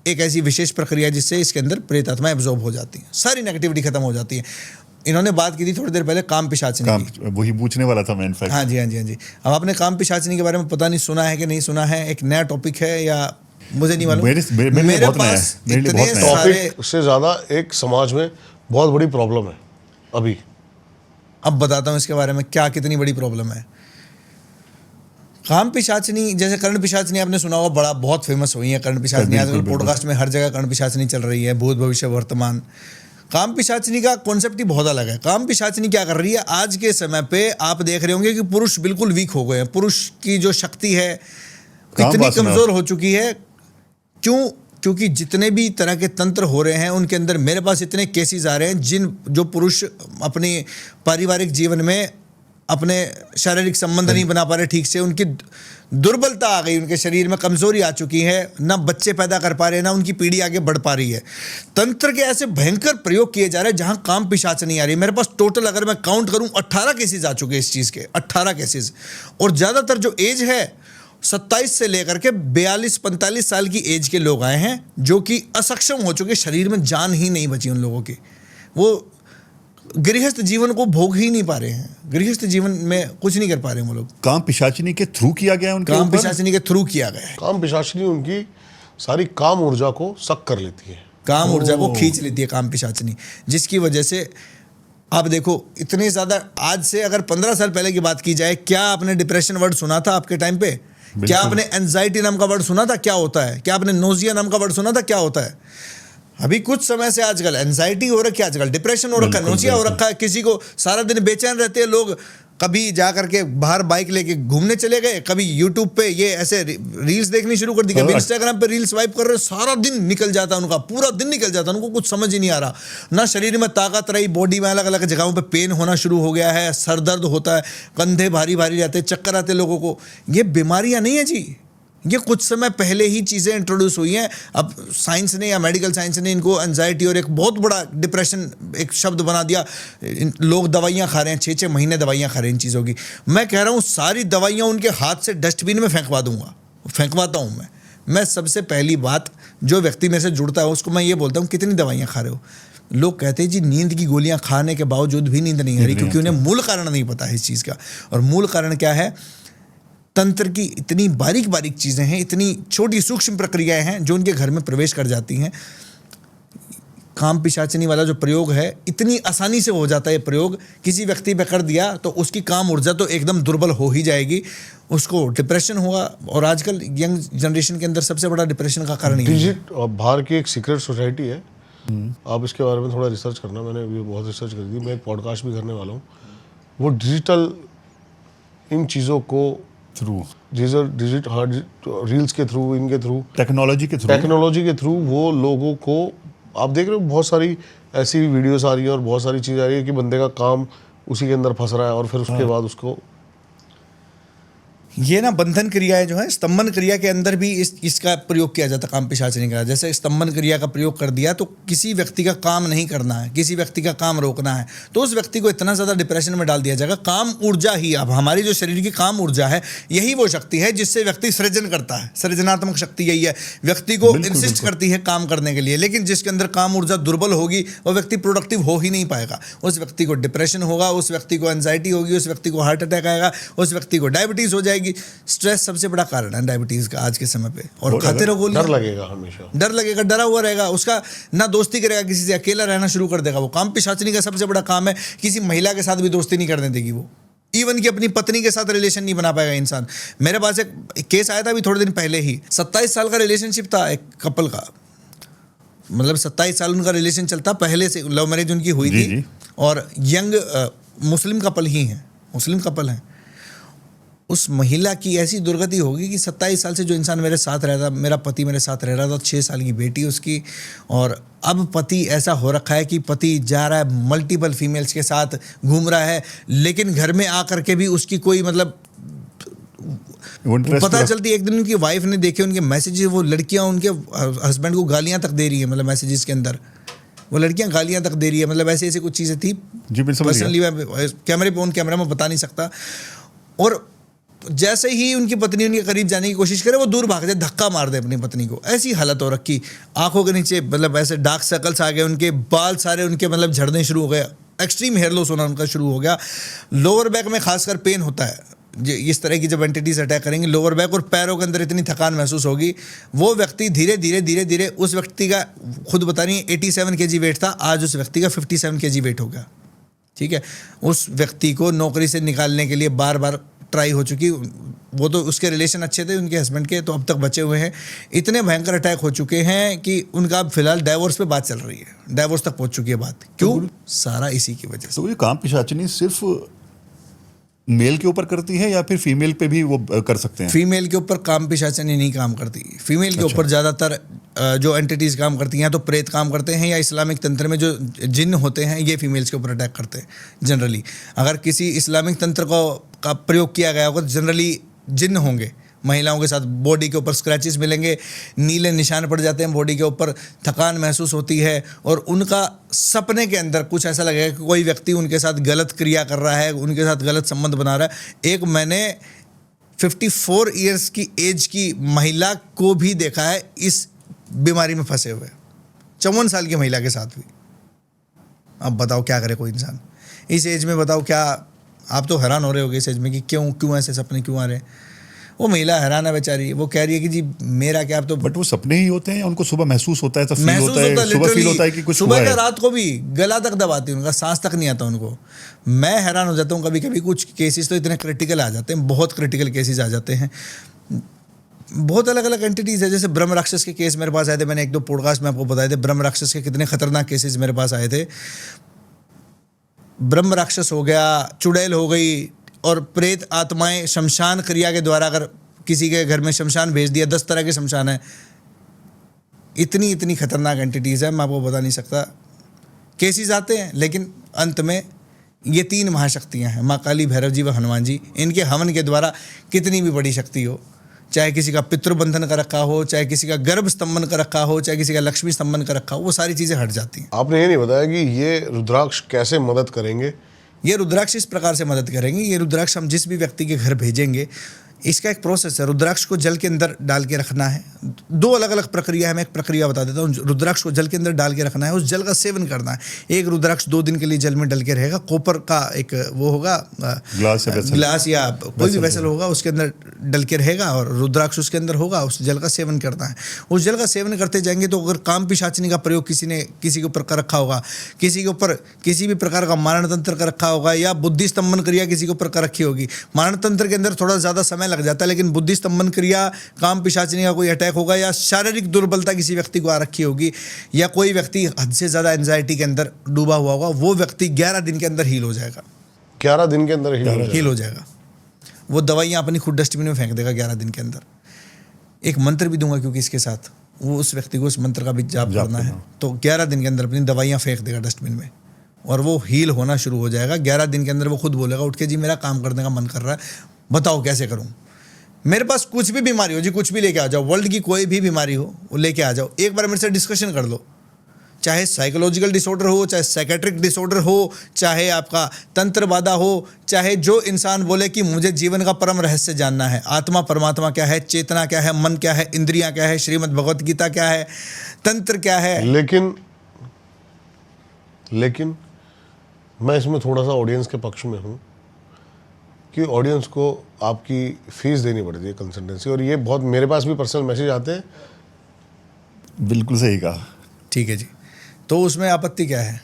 एक ऐसी विशेष प्रक्रिया जिससे इसके अंदर प्रेत आत्माएं एब्जॉर्ब हो जाती हैं, सारी नेगेटिविटी खत्म हो जाती है। इन्होंने बात की थी थोड़ी देर पहले काम पिशाचनी की। वही पूछने वाला था मैं इनफैक्ट। हाँ जी, हाँ जी, हाँ जी। अब आपने काम पिशाचनी के बारे में पता नहीं सुना है कि नहीं सुना है, एक नया टॉपिक है या मुझे नहीं मालूम। मेरे पास इतने सारे, टॉपिक से ज़्यादा एक समाज में बहुत बड़ी प्रॉब्लम है अभी। अब बताता हूँ इसके बारे में क्या कितनी बड़ी प्रॉब्लम है। काम पिशाचनी, जैसे कर्ण पिशाचनी आपने सुना होगा, बड़ा बहुत फेमस हुई है कर्ण पिशाचनी। आजकल पॉडकास्ट में हर जगह कर्ण पिशाचनी चल रही है, भूत भविष्य वर्तमान। काम पिशाचनी का कॉन्सेप्ट ही बहुत अलग है। काम पिशाचनी क्या कर रही है, आज के समय पे आप देख रहे होंगे कि पुरुष बिल्कुल वीक हो गए हैं। पुरुष की जो शक्ति है इतनी कमजोर हो चुकी है। क्यों? क्योंकि जितने भी तरह के तंत्र हो रहे हैं उनके अंदर मेरे पास इतने केसेस आ रहे हैं जो पुरुष अपने पारिवारिक जीवन में अपने शारीरिक संबंध नहीं बना पा रहे ठीक से, उनकी दुर्बलता आ गई, उनके शरीर में कमजोरी आ चुकी है, ना बच्चे पैदा कर पा रहे हैं, ना उनकी पीढ़ी आगे बढ़ पा रही है। तंत्र के ऐसे भयंकर प्रयोग किए जा रहे हैं जहां काम पिशाच नहीं आ रही। मेरे पास टोटल अगर मैं काउंट करूं 18 केसेस आ चुके हैं इस चीज के, 18 केसेस। और ज्यादातर जो एज है 27 से लेकर के 42-45 साल की एज के लोग आए हैं जो कि असक्षम हो चुके, शरीर में जान ही नहीं बची उन लोगों की। वो गृहस्थ जीवन को भोग ही नहीं पा रहे हैं, गृहस्थ जीवन में कुछ नहीं कर पा रहे हैं वो लोग। काम पिशाचिनी के थ्रू किया गया है उनके काम ऊपर? पिशाचिनी के थ्रू किया गया है। काम पिशाचिनी उनकी सारी काम ऊर्जा को सक कर लेती है, काम ऊर्जा को खींच लेती है काम पिशाचिनी, जिसकी वजह से आप देखो इतने ज़्यादा। आज से अगर 15 साल पहले की बात की जाए, क्या आपने डिप्रेशन वर्ड सुना था आपके टाइम पे? क्या आपने एंजाइटी नाम का वर्ड सुना था? क्या होता है? क्या आपने नोजिया नाम का वर्ड सुना था? क्या होता है? अभी कुछ समय से आजकल एंजाइटी हो रखी है, आजकल डिप्रेशन हो रखा है, नोजिया हो रखा है। किसी को सारा दिन बेचैन रहते हैं लोग। कभी जा करके बाहर बाइक लेके घूमने चले गए, कभी यूट्यूब पे ये ऐसे रील्स देखनी शुरू कर दी, कभी इंस्टाग्राम पे रील्स स्वाइप कर रहे, सारा दिन निकल जाता है उनका, पूरा दिन निकल जाता है, उनको कुछ समझ ही नहीं आ रहा। ना शरीर में ताकत रही, बॉडी में अलग अलग जगहों पे पेन होना शुरू हो गया है, सर दर्द होता है, कंधे भारी भारी रहते हैं, चक्कर आते लोगों को। ये बीमारियां नहीं है जी, ये कुछ समय पहले ही चीज़ें इंट्रोड्यूस हुई हैं। अब साइंस ने या मेडिकल साइंस ने इनको एंजाइटी और एक बहुत बड़ा डिप्रेशन एक शब्द बना दिया। लोग दवाइयाँ खा रहे हैं, 6-6 महीने दवाइयाँ खा रहे हैं इन चीज़ों की। मैं कह रहा हूँ सारी दवाइयाँ उनके हाथ से डस्टबिन में फेंकवाता हूँ मैं सबसे पहली बात, जो व्यक्ति मेरे से जुड़ता है उसको मैं ये बोलता हूँ, कितनी दवाइयाँ खा रहे हो? लोग कहते हैं जी नींद की गोलियाँ खाने के बावजूद भी नींद नहीं आ रही, क्योंकि उन्हें मूल कारण नहीं पता है इस चीज़ का। और मूल कारण क्या है? तंत्र की इतनी बारीक बारीक चीज़ें हैं, इतनी छोटी सूक्ष्म प्रक्रियाएं हैं जो उनके घर में प्रवेश कर जाती हैं। काम पिशाचिनी वाला जो प्रयोग है, इतनी आसानी से हो जाता है। ये प्रयोग किसी व्यक्ति पे कर दिया तो उसकी काम ऊर्जा तो एकदम दुर्बल हो ही जाएगी, उसको डिप्रेशन होगा। और आजकल यंग जनरेशन के अंदर सबसे बड़ा डिप्रेशन का कारण ये है। बाहर की एक सीक्रेट सोसाइटी है, आप इसके बारे में थोड़ा रिसर्च करना। मैंने भी बहुत रिसर्च कर दी, मैं एक पॉडकास्ट भी करने वाला हूँ। वो डिजिटल इन चीज़ों को थ्रू रील्स के थ्रू, इनके थ्रू, टेक्नोलॉजी के थ्रू वो लोगों को, आप देख रहे हो बहुत सारी ऐसी वीडियोस आ रही है और बहुत सारी चीज़ आ रही है कि बंदे का काम उसी के अंदर फंस रहा है और फिर उसके बाद उसको ये ना बंधन क्रियाएं जो है, स्तंभन क्रिया के अंदर भी इसका प्रयोग किया जाता है काम पिशाचिनी का। जैसे स्तंभन क्रिया का प्रयोग कर दिया तो किसी व्यक्ति का काम नहीं करना है, किसी व्यक्ति का काम रोकना है, तो उस व्यक्ति को इतना ज़्यादा डिप्रेशन में डाल दिया जाएगा। काम ऊर्जा ही, अब हमारी जो शरीर की काम ऊर्जा है, यही वो शक्ति है जिससे व्यक्ति सृजन करता है। सृजनात्मक शक्ति यही है, व्यक्ति को इंसिस्ट करती है काम करने के लिए। लेकिन जिसके अंदर काम ऊर्जा दुर्बल होगी वो व्यक्ति प्रोडक्टिव हो ही नहीं पाएगा। उस व्यक्ति को डिप्रेशन होगा, उस व्यक्ति को एंजाइटी होगी, उस व्यक्ति को हार्ट अटैक आएगा, उस व्यक्ति को डायबिटीज़ हो जाएगी। स्ट्रेस सबसे बड़ा कारण है डायबिटीज का आज के समय पे। और खाते रहो गोलियां, डर लगेगा, हमेशा डर लगेगा, डरा हुआ रहेगा, उसका ना दोस्ती करेगा किसी से, अकेला रहना शुरू कर देगा। वो काम पिशाचिनी का सबसे बड़ा काम है, किसी महिला के साथ भी दोस्ती नहीं करने देगी वो, इवन कि अपनी पत्नी के साथ रिलेशन नहीं बना पाएगा इंसान। मेरे पास एक केस आया था अभी थोड़े दिन पहले ही, 27 साल का रिलेशनशिप था एक कपल का, मतलब 27 साल उनका रिलेशन चलता, पहले से लव मैरिज उनकी हुई थी और यंग मुस्लिम कपल ही हैं, मुस्लिम कपल हैं। उस महिला की ऐसी दुर्गति होगी कि 27 साल से जो इंसान मेरे साथ रहता, मेरा पति मेरे साथ रह रहा था, 6 साल की बेटी उसकी, और अब पति ऐसा हो रखा है कि पति जा रहा है मल्टीपल फीमेल्स के साथ घूम रहा है, लेकिन घर में आकर के भी उसकी कोई मतलब वो interest पता तो- चलती है एक दिन उनकी वाइफ ने देखे उनके मैसेजेस, वो लड़कियां उनके हस्बैंड को गालियां तक दे रही है, मतलब मैसेजेस के अंदर वो लड़कियां गालियां तक दे रही है, मतलब ऐसे ऐसे कुछ चीज़ें थी। जी, मैं समझ गया। पर्सनली मैं कैमरे पे ऑन कैमरा में बता नहीं सकता। और जैसे ही उनकी पत्नी उनके करीब जाने की कोशिश करे, वो दूर भाग जाए, धक्का मार दे अपनी पत्नी को। ऐसी हालत हो रखी, आंखों के नीचे मतलब ऐसे डार्क सर्कल्स आ गए, उनके बाल सारे उनके मतलब झड़ने शुरू हो गए, एक्सट्रीम हेयर लॉस होना उनका शुरू हो गया। लोअर बैक में खासकर पेन होता है, इस तरह की जब एंटिटीज अटैक करेंगे लोअर बैक और पैरों के अंदर इतनी थकान महसूस होगी। वो व्यक्ति धीरे धीरे धीरे धीरे, उस व्यक्ति का खुद बता रही है 87 kg वेट था, आज उस व्यक्ति का 57 kg वेट हो गया। ठीक है, उस व्यक्ति को नौकरी से निकालने के लिए बार बार ट्राई हो चुकी। वो तो उसके रिलेशन अच्छे थे उनके हस्बैंड के, तो अब तक बचे हुए हैं। इतने भयंकर अटैक हो चुके हैं कि उनका अब फिलहाल डाइवोर्स पे बात चल रही है, डाइवोर्स तक पहुंच चुकी है बात। क्यों? सारा इसी की वजह से। तो ये काम पिशाचनी सिर्फ मेल के ऊपर करती है या फिर फीमेल पे भी वो कर सकते हैं? फीमेल के ऊपर काम पिशाचनी नहीं काम करती। फीमेल के ऊपर ज़्यादातर जो एंटिटीज़ काम करती हैं, तो प्रेत काम करते हैं, या इस्लामिक तंत्र में जो जिन्न होते हैं ये फीमेल्स के ऊपर अटैक करते हैं जनरली। अगर किसी इस्लामिक तंत्र का प्रयोग किया गया होगा तो जनरली जिन्न होंगे। महिलाओं के साथ बॉडी के ऊपर स्क्रैचेस मिलेंगे, नीले निशान पड़ जाते हैं बॉडी के ऊपर, थकान महसूस होती है, और उनका सपने के अंदर कुछ ऐसा लगेगा कि कोई व्यक्ति उनके साथ गलत क्रिया कर रहा है, उनके साथ गलत संबंध बना रहा है। एक मैंने 54 ईयर्स की एज की महिला को भी देखा है इस बीमारी में फंसे हुए, 54 साल की महिला के साथ भी। अब बताओ क्या करे कोई इंसान इस एज में? बताओ क्या, आप तो हैरान हो रहे होगे इस एज में कि क्यों ऐसे सपने क्यों आ रहे हैं। वो महिला हैरान है बेचारी, वो कह रही है कि जी मेरा क्या, आप तो बट वो सपने ही होते हैं या उनको सुबह महसूस होता है, तब फील महसूस होता है, सुबह फील होता है कि कुछ हुआ सुबह का है? रात को भी गला तक दबाती है, उनका सांस तक नहीं आता उनको। मैं हैरान हो जाता हूँ कभी कभी, कुछ केसेस तो इतने क्रिटिकल आ जाते हैं, बहुत क्रिटिकल केसेस आ जाते हैं। बहुत अलग अलग एंटिटीज़ है, जैसे ब्रह्म राक्षस के केस मेरे पास आए थे, मैंने 1-2 पॉडकास्ट में आपको बताए थे ब्रह्म राक्षस के कितने खतरनाक केसेस मेरे पास आए थे। ब्रह्म राक्षस हो गया, चुड़ैल हो गई, और प्रेत आत्माएं शमशान क्रिया के द्वारा, अगर किसी के घर में शमशान भेज दिया, 10 तरह के शमशान है, इतनी खतरनाक एंटिटीज़ है, मैं आपको बता नहीं सकता। केसेस आते हैं, लेकिन अंत में ये 3 महाशक्तियाँ हैं, माँ काली, भैरव जी व हनुमान जी। इनके हवन के द्वारा कितनी भी बड़ी शक्ति हो, चाहे किसी का पितृबंधन का रखा हो, चाहे किसी का गर्भ स्तंभन का रखा हो, चाहे किसी का लक्ष्मी स्तंभन का रखा हो, वो सारी चीज़ें हट जाती हैं। आपने ये नहीं बताया कि ये रुद्राक्ष कैसे मदद करेंगे? ये रुद्राक्ष इस प्रकार से मदद करेंगे। ये रुद्राक्ष हम जिस भी व्यक्ति के घर भेजेंगे, इसका एक प्रोसेस है। रुद्राक्ष को जल के अंदर डाल के रखना है। 2 अलग अलग प्रक्रिया है, मैं एक प्रक्रिया बता देता हूँ। रुद्राक्ष को जल के अंदर डाल के रखना है, उस जल का सेवन करना है। एक रुद्राक्ष 2 दिन के लिए जल में डल के रहेगा। कॉपर का एक वो होगा, ग्लास या कोई भी वेसल होगा, उसके अंदर डल के रहेगा, और रुद्राक्ष उसके अंदर होगा। उस जल का सेवन करना है। उस जल का सेवन करते जाएंगे तो अगर काम पिशाचनी का प्रयोग किसी ने किसी के ऊपर कर रखा होगा, किसी के ऊपर किसी भी प्रकार का मारण तंत्र कर रखा होगा, या बुद्धि स्तंभन क्रिया किसी के ऊपर कर रखी होगी। मारण तंत्र के अंदर थोड़ा ज़्यादा समय लग जाता है, लेकिन बुद्धि स्तंभन क्रिया, काम पिशाचनी का कोई अटैक होगा, या शारीरिक दुर्बलता किसी व्यक्ति को आ रखी होगी, या कोई व्यक्ति हद से ज़्यादा एंजाइटी के अंदर डूबा हुआ होगा, वो व्यक्ति 11 दिन के अंदर हील हो जाएगा। 11 दिन के अंदर हील हो जाएगा। वो दवाइयाँ अपनी खुद डस्टबिन में फेंक देगा 11 दिन के अंदर। एक मंत्र भी दूंगा, क्योंकि इसके साथ वो उस व्यक्ति को उस मंत्र का भी जाप करना है, तो 11 दिन के अंदर अपनी दवाइयाँ फेंक देगा डस्टबिन में, और वो हील होना शुरू हो जाएगा। 11 दिन के अंदर वो खुद बोलेगा उठ के, जी मेरा काम करने का मन कर रहा है, बताओ कैसे करूँ। मेरे पास कुछ भी बीमारी हो जी, कुछ भी लेके आ जाओ, वर्ल्ड की कोई भी बीमारी हो वो लेके आ जाओ, एक बार मेरे से डिस्कशन कर लो। चाहे साइकोलॉजिकल डिसऑर्डर हो, चाहे साइकेट्रिक डिसऑर्डर हो, चाहे आपका तंत्र बाधा हो, चाहे जो इंसान बोले कि मुझे जीवन का परम रहस्य जानना है, आत्मा परमात्मा क्या है, चेतना क्या है, मन क्या है, इंद्रियां क्या है, श्रीमद् भगवत गीता क्या है, तंत्र क्या है। लेकिन मैं इसमें थोड़ा सा ऑडियंस के पक्ष में हूँ कि ऑडियंस को आपकी फीस देनी पड़ती है कंसल्टेंसी, और ये बहुत मेरे पास भी पर्सनल मैसेज आते हैं। बिल्कुल सही कहा। ठीक है जी, तो उसमें आपत्ति क्या है?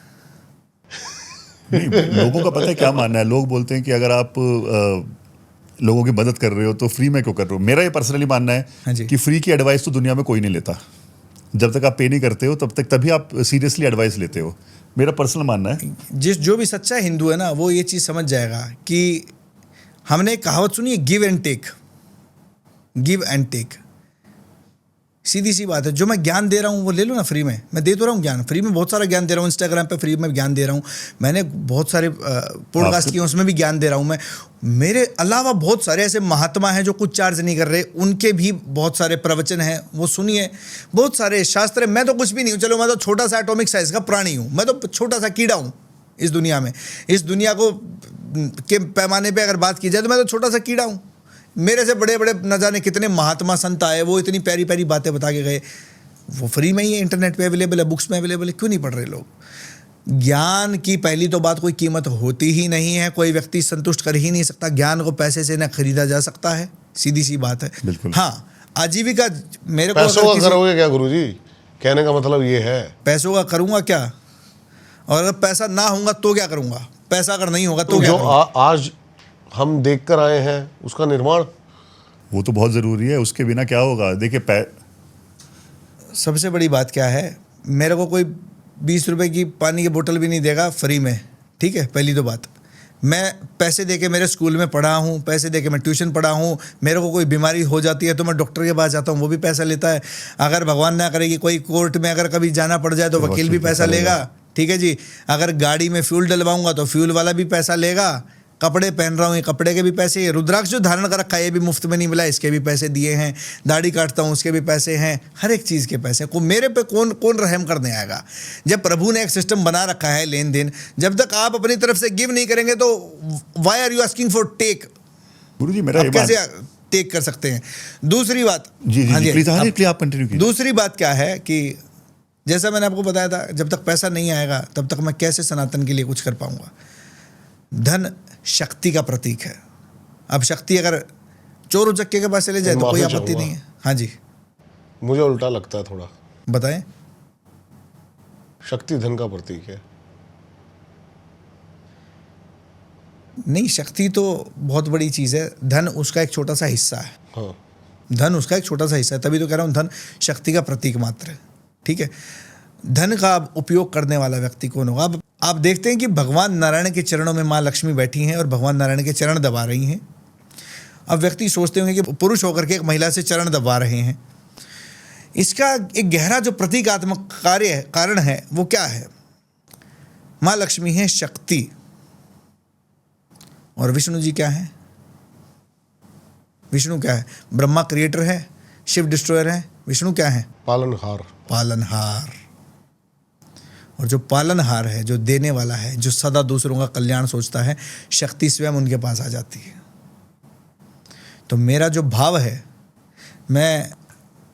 नहीं, लोगों का पता है क्या मानना है। लोग बोलते हैं कि अगर आप लोगों की मदद कर रहे हो तो फ्री में क्यों कर रहे हो। मेरा ये पर्सनली मानना है कि फ्री की एडवाइस तो दुनिया में कोई नहीं लेता। जब तक आप पे नहीं करते हो तभी आप सीरियसली एडवाइस लेते हो, मेरा पर्सनल मानना है। जो भी सच्चा हिंदू है ना, वो ये चीज़ समझ जाएगा कि हमने एक कहावत सुनी है, give and take. Give and take. सीधी सी बात है, जो मैं ज्ञान दे रहा हूँ वो ले लो ना फ्री में, मैं दे तो रहा हूँ ज्ञान, फ्री में बहुत सारा ज्ञान दे रहा हूँ, इंस्टाग्राम पे फ्री में ज्ञान दे रहा हूँ, मैंने बहुत सारे पॉडकास्ट किए उसमें भी ज्ञान दे रहा हूँ मैं। मेरे अलावा बहुत सारे ऐसे महात्मा हैं जो कुछ चार्ज नहीं कर रहे, उनके भी बहुत सारे प्रवचन हैं, वो सुनिए, बहुत सारे शास्त्र हैं। मैं तो कुछ भी नहीं हूँ, चलो मैं तो छोटा सा एटॉमिक साइज का प्राणी हूँ, मैं तो छोटा सा कीड़ा हूँ इस दुनिया में। इस दुनिया को के पैमाने पे अगर बात की जाए तो मैं तो छोटा सा कीड़ा हूँ। मेरे से बड़े बड़े न जाने कितने महात्मा संत आए, वो इतनी प्यारी प्यारी बातें बता के गए, वो फ्री में ही है, इंटरनेट पे अवेलेबल है, बुक्स में अवेलेबल है, क्यों नहीं पढ़ रहे लोग? ज्ञान की पहली तो बात कोई कीमत होती ही नहीं है, कोई व्यक्ति संतुष्ट कर ही नहीं सकता, ज्ञान को पैसे से ना खरीदा जा सकता है, सीधी सी बात है। बिल्कुल। हाँ, आजीविका मेरे को पैसों का करोगे क्या गुरुजी? कहने का मतलब ये है, पैसों का करूँगा क्या, और अगर पैसा ना होगा तो क्या करूँगा, पैसा अगर नहीं होगा तो क्या जो करूँगा? आज हम देख कर आए हैं उसका निर्माण, वो तो बहुत ज़रूरी है, उसके बिना क्या होगा? देखिए सबसे बड़ी बात क्या है, मेरे को कोई 20 रुपए की पानी की बोतल भी नहीं देगा फ्री में, ठीक है? पहली तो बात, मैं पैसे देके मेरे स्कूल में पढ़ा हूँ, पैसे देके मैं ट्यूशन पढ़ा हूँ, मेरे को कोई बीमारी हो जाती है तो मैं डॉक्टर के पास जाता हूँ, वो भी पैसा लेता है। अगर भगवान ना करे कि कोई कोर्ट में अगर कभी जाना पड़ जाए तो वकील भी पैसा लेगा, ठीक है जी। अगर गाड़ी में फ्यूल डलवाऊंगा तो फ्यूल वाला भी पैसा लेगा, कपड़े पहन रहा हूँ ये कपड़े के भी पैसे, रुद्राक्ष जो धारण कर रखा है ये भी मुफ्त में नहीं मिला, इसके भी पैसे दिए हैं, दाढ़ी काटता हूँ उसके भी पैसे हैं, हर एक चीज़ के पैसे। को मेरे पे कौन कौन रहम करने आएगा? जब प्रभु ने एक सिस्टम बना रखा है लेन देन, जब तक आप अपनी तरफ से गिव नहीं करेंगे तो why are you asking for take? गुरुजी मेरा ये कैसे टेक कर सकते हैं? दूसरी बात, जी हाँ जी प्लीज आप कंटिन्यू कीजिए। दूसरी बात क्या है कि जैसा मैंने आपको बताया था, जब तक पैसा नहीं आएगा तब तक मैं कैसे सनातन के लिए कुछ कर पाऊंगा? धन शक्ति का प्रतीक है। अब शक्ति अगर चोर उचक्के के पास चले जाए तो कोई आपत्ति नहीं है। हाँ जी, मुझे उल्टा लगता है थोड़ा। बताएं। शक्ति धन का प्रतीक है। नहीं, शक्ति तो बहुत बड़ी चीज़ है, धन उसका एक छोटा सा हिस्सा है। हाँ, धन उसका एक छोटा सा हिस्सा है, तभी तो कह रहा हूँ धन शक्ति का प्रतीक मात्र है, ठीक है? धन का उपयोग करने वाला व्यक्ति कौन होगा? अब आप देखते हैं कि भगवान नारायण के चरणों में माँ लक्ष्मी बैठी हैं और भगवान नारायण के चरण दबा रही हैं। अब व्यक्ति सोचते होंगे कि पुरुष होकर के एक महिला से चरण दबा रहे हैं, इसका एक गहरा जो प्रतीकात्मक कारण है वो क्या है? माँ लक्ष्मी है शक्ति, और विष्णु जी क्या है? विष्णु क्या है? ब्रह्मा क्रिएटर है, शिव डिस्ट्रॉयर है, विष्णु क्या है? पालनहार। पालनहार। और जो पालनहार है, जो देने वाला है, जो सदा दूसरों का कल्याण सोचता है, शक्ति स्वयं उनके पास आ जाती है। तो मेरा जो भाव है, मैं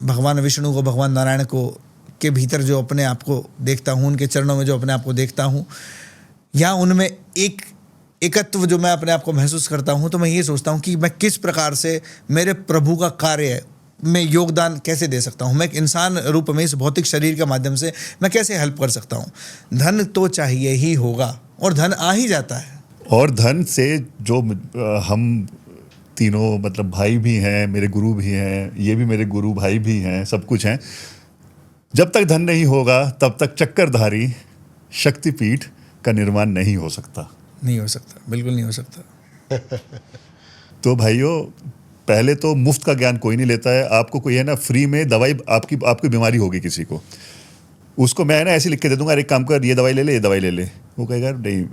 भगवान विष्णु को, भगवान नारायण को के भीतर जो अपने आप को देखता हूँ, उनके चरणों में जो अपने आप को देखता हूँ, या उनमें एक एकत्व जो मैं अपने आप को महसूस करता हूँ, तो मैं ये सोचता हूँ कि मैं किस प्रकार से मेरे प्रभु का कार्य में योगदान कैसे दे सकता हूँ। मैं एक इंसान रूप में इस भौतिक शरीर के माध्यम से मैं कैसे हेल्प कर सकता हूँ। धन तो चाहिए ही होगा और धन आ ही जाता है। और धन से जो हम तीनों मतलब भाई भी हैं, मेरे गुरु भी हैं, ये भी मेरे गुरु भाई भी हैं, सब कुछ हैं। जब तक धन नहीं होगा तब तक चक्करधारी शक्तिपीठ का निर्माण नहीं हो सकता। नहीं हो सकता, बिल्कुल नहीं हो सकता। तो भाइयों, पहले तो मुफ्त का ज्ञान कोई नहीं लेता है। आपको कोई है ना फ्री में दवाई, आपकी बीमारी होगी किसी को, उसको मैं ना ऐसे लिख के दे दूंगा, एक काम कर, ये दवाई ले ले, ये दवाई ले ले, वो कहेगा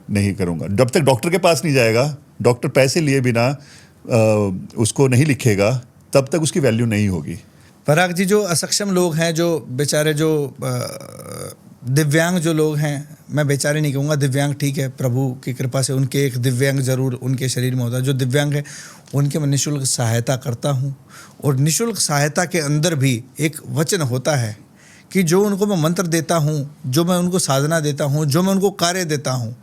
नहीं करूँगा। जब तक डॉक्टर के पास नहीं जाएगा, डॉक्टर पैसे लिए बिना उसको नहीं लिखेगा, तब तक उसकी वैल्यू नहीं होगी। पराग जी, जो असक्षम लोग हैं, जो बेचारे, जो दिव्यांग जो लोग हैं, मैं बेचारे नहीं कहूँगा, दिव्यांग ठीक है, प्रभु की कृपा से उनके एक दिव्यांग जरूर उनके शरीर में होता है। जो दिव्यांग है उनके मैं निःशुल्क सहायता करता हूँ, और निःशुल्क सहायता के अंदर भी एक वचन होता है कि जो उनको मैं मंत्र देता हूँ, जो मैं उनको साधना देता हूँ, जो मैं उनको कार्य देता हूँ,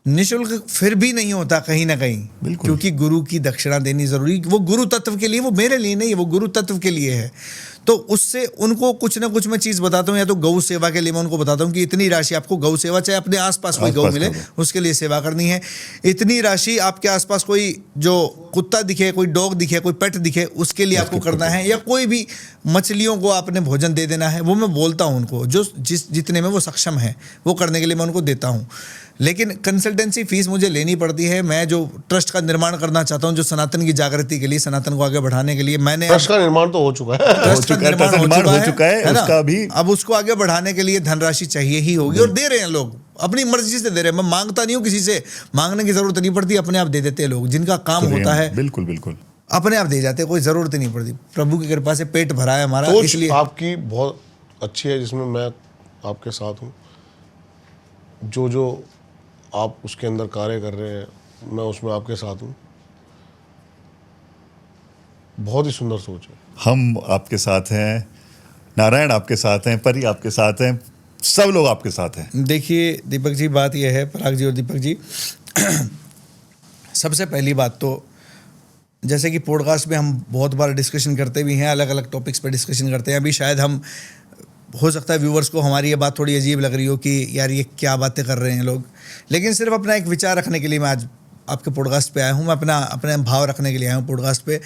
निःशुल्क फिर भी नहीं होता कहीं ना कहीं, क्योंकि गुरु की दक्षिणा देनी जरूरी। वो गुरु तत्व के लिए, वो मेरे लिए नहीं, वो गुरु तत्व के लिए है। तो उससे उनको कुछ ना कुछ मैं चीज़ बताता हूँ, या तो गौ सेवा के लिए मैं उनको बताता हूँ कि इतनी राशि आपको गौ सेवा, चाहे अपने आसपास कोई गौ मिले उसके लिए सेवा करनी है, इतनी राशि आपके आसपास कोई जो कुत्ता दिखे, कोई डॉग दिखे, कोई पेट दिखे, उसके लिए आपको करना है, या कोई भी मछलियों को आपने भोजन दे देना है। वो मैं बोलता हूँ उनको, जो जितने में वो सक्षम है वो करने के लिए मैं उनको देता हूँ। लेकिन कंसल्टेंसी फीस मुझे लेनी पड़ती है। मैं जो ट्रस्ट का निर्माण करना चाहता हूँ, जो सनातन की जागृति के लिए, सनातन को आगे बढ़ाने के लिए, मैंने ट्रस्ट का निर्माण तो हो चुका है। ट्रस्ट का निर्माण हो चुका है ना? उसका भी अब उसको आगे बढ़ाने के लिए धनराशि चाहिए ही होगी, और दे रहे हैं लोग, अपनी मर्जी से दे रहे हैं। मैं मांगता नहीं हूँ किसी से, मांगने की जरूरत नहीं पड़ती, अपने आप दे देते हैं लोग। जिनका काम होता है बिल्कुल बिल्कुल अपने आप दे जाते हैं, कोई जरूरत ही नहीं पड़ती। प्रभु की कृपा से पेट भरा है हमारा, सोच इसलिए आपकी बहुत अच्छी है, जिसमें मैं आपके साथ हूँ। जो आप उसके अंदर कार्य कर रहे हैं, मैं उसमें आपके साथ हूँ। बहुत ही सुंदर सोच है। हम आपके साथ हैं, नारायण आपके साथ हैं, परी आपके साथ हैं, सब लोग आपके साथ हैं। देखिए दीपक जी, बात यह है, पराग जी और दीपक जी, सबसे पहली बात तो जैसे कि पॉडकास्ट में हम बहुत बार डिस्कशन करते भी हैं, अलग अलग टॉपिक्स पे डिस्कशन करते हैं। अभी शायद हम, हो सकता है व्यूवर्स को हमारी ये बात थोड़ी अजीब लग रही हो कि यार ये क्या बातें कर रहे हैं लोग, लेकिन सिर्फ अपना एक विचार रखने के लिए मैं आज आपके पॉडकास्ट पे आया हूँ। मैं अपने भाव रखने के लिए आया हूँ पॉडकास्ट पे।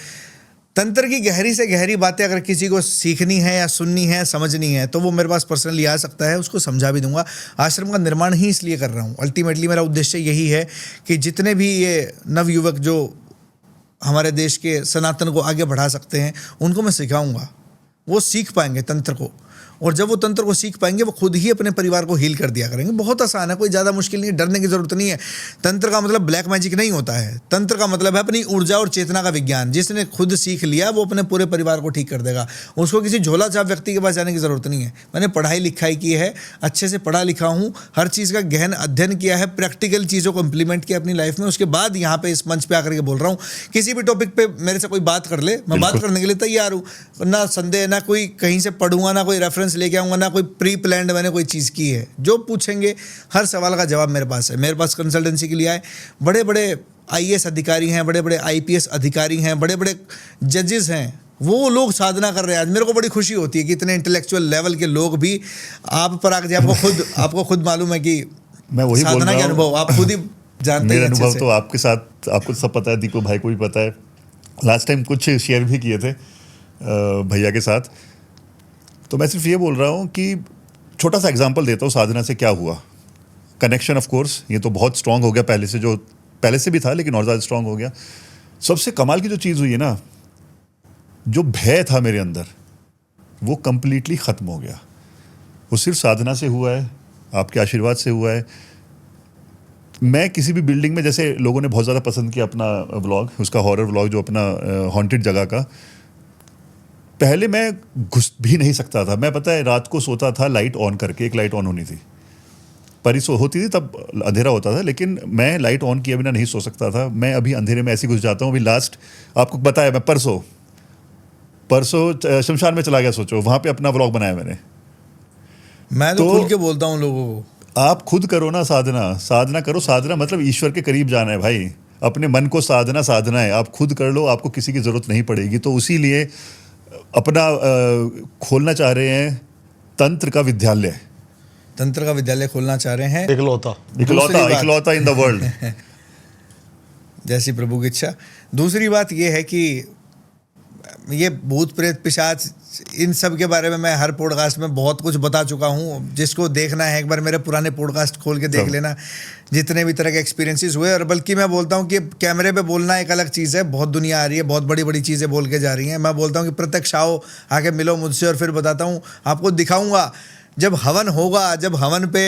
तंत्र की गहरी से गहरी बातें अगर किसी को सीखनी है या सुननी है, समझनी है, तो वो मेरे पास पर्सनली आ सकता है, उसको समझा भी दूंगा। आश्रम का निर्माण ही इसलिए कर रहा हूँ, अल्टीमेटली मेरा उद्देश्य यही है कि जितने भी ये नवयुवक जो हमारे देश के सनातन को आगे बढ़ा सकते हैं, उनको मैं सिखाऊंगा। वो सीख पाएंगे तंत्र को, और जब वो तंत्र को सीख पाएंगे, वो खुद ही अपने परिवार को हील कर दिया करेंगे। बहुत आसान है, कोई ज़्यादा मुश्किल नहीं है, डरने की ज़रूरत नहीं है। तंत्र का मतलब ब्लैक मैजिक नहीं होता है। तंत्र का मतलब है अपनी ऊर्जा और चेतना का विज्ञान। जिसने खुद सीख लिया, वो अपने पूरे परिवार को ठीक कर देगा। उसको किसी झोला छाप व्यक्ति के पास जाने की ज़रूरत नहीं है। मैंने पढ़ाई लिखाई की है, अच्छे से पढ़ा लिखा हूँ, हर चीज़ का गहन अध्ययन किया है, प्रैक्टिकल चीज़ों को इम्प्लीमेंट किया अपनी लाइफ में। उसके बाद यहाँ पे इस मंच पे आकर के बोल रहा हूँ। किसी भी टॉपिक पे मेरे से कोई बात कर ले, मैं बात करने के लिए तैयार हूँ। ना संदेह, ना कोई कहीं से पढ़ूंगा, ना कोई रेफरेंस लेके आऊँगा, ना कोई प्री प्लान्ड मैंने कोई चीज़ की है। जो पूछेंगे हर सवाल का जवाब मेरे पास है। मेरे पास कंसल्टेंसी के लिए आए बड़े बड़े आईएएस अधिकारी हैं, बड़े बड़े आईपीएस अधिकारी हैं, बड़े बड़े जजेस हैं, वो लोग साधना कर रहे हैं। आज मेरे को बड़ी खुशी होती है कि इतने इंटेलेक्चुअल लेवल के लोग भी, आप पराग जी आपको खुद मालूम है कि मैं वही बोल साधना रहा के हूँ। अनुभव आप खुद ही जानते हैं। मेरे अच्छे अनुभव से तो आपके साथ, आपको सब पता है, दीपक भाई को भी पता है। लास्ट टाइम कुछ शेयर भी किए थे भैया के साथ। तो मैं सिर्फ ये बोल रहा हूँ कि छोटा सा एग्जांपल देता हूँ साधना से क्या हुआ। कनेक्शन ऑफ कोर्स ये तो बहुत स्ट्रांग हो गया, पहले से भी था, लेकिन और ज़्यादा स्ट्रांग हो गया। सबसे कमाल की जो चीज़ हुई है ना, जो भय था मेरे अंदर, वो कंप्लीटली ख़त्म हो गया। वो सिर्फ साधना से हुआ है, आपके आशीर्वाद से हुआ है। मैं किसी भी बिल्डिंग में, जैसे लोगों ने बहुत ज़्यादा पसंद किया अपना व्लॉग, उसका हॉरर व्लॉग जो अपना हॉन्टेड जगह का, पहले मैं घुस भी नहीं सकता था। मैं, पता है, रात को सोता था लाइट ऑन करके। एक लाइट ऑन होनी थी, परी सो होती थी तब अंधेरा होता था, लेकिन मैं लाइट ऑन किए बिना नहीं सो सकता था। मैं अभी अंधेरे में ऐसे घुस जाता हूँ। अभी लास्ट आपको बताया, मैं परसों शमशान में चला गया। सोचो, वहाँ पे अपना व्लॉग बनाया मैंने। मैं तो खुल के बोलता हूँ लोगों को, आप खुद करो ना साधना करो। साधना मतलब ईश्वर के करीब जाना है भाई। अपने मन को साधना है। आप खुद कर लो, आपको किसी की ज़रूरत नहीं पड़ेगी। तो उसी लिए अपना खोलना चाह रहे हैं तंत्र का विद्यालय। तंत्र का विद्यालय खोलना चाह रहे हैं, इकलौता इन द वर्ल्ड। जैसी प्रभु की इच्छा। दूसरी बात यह है कि ये भूत प्रेत पिशाच, इन सब के बारे में मैं हर पॉडकास्ट में बहुत कुछ बता चुका हूँ। जिसको देखना है, एक बार मेरे पुराने पॉडकास्ट खोल के देख लेना, जितने भी तरह के एक्सपीरियंसेस हुए। और बल्कि मैं बोलता हूँ कि कैमरे पे बोलना एक अलग चीज़ है। बहुत दुनिया आ रही है, बहुत बड़ी बड़ी चीज़ें बोल के जा रही हैं। मैं बोलता हूँ कि प्रत्यक्ष आओ, आके मिलो मुझसे, और फिर बताता हूँ, आपको दिखाऊँगा। जब हवन होगा, जब हवन पे